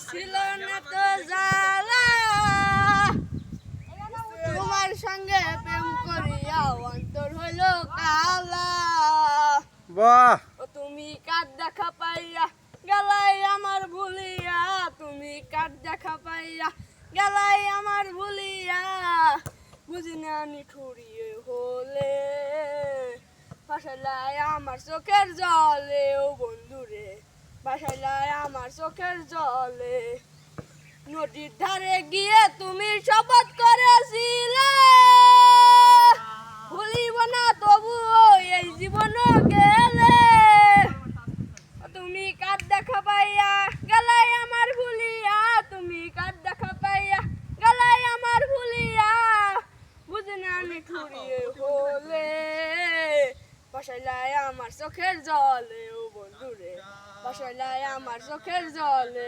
ছিল না তো জ্বালা তোমার সঙ্গে প্রেম করিয়া অন্তর হইল কালা। বাহ, ও তুমি কার দেখা পাইয়া গেলাই আমার ভুলিয়া, তুমি কার দেখা পাইয়া গেলাই আমার ভুলিয়া, বুঝি না নিঠুরিয়ে হলে ভাসাইলাই আমার চোখের জলে। ও বন্ধুরে ভাসাইলাই আমার চোখের জলে। নদীর ধারে গিয়ে তুমি শপথ করেছিলে ভুলিব না তবুও এই জীবন গেলে। তুমি কার দেখা পাইয়া গেলাই আমার ভুলিয়া, তুমি কার দেখা পাইয়া গেলাই আমার ভুলিয়া, বুঝি না নিঠুরিয়ে হলে ভাসাইলাই আমার চোখের জলে। ও বন্ধুরে ভাসাইলাই আমার চোখের জলে।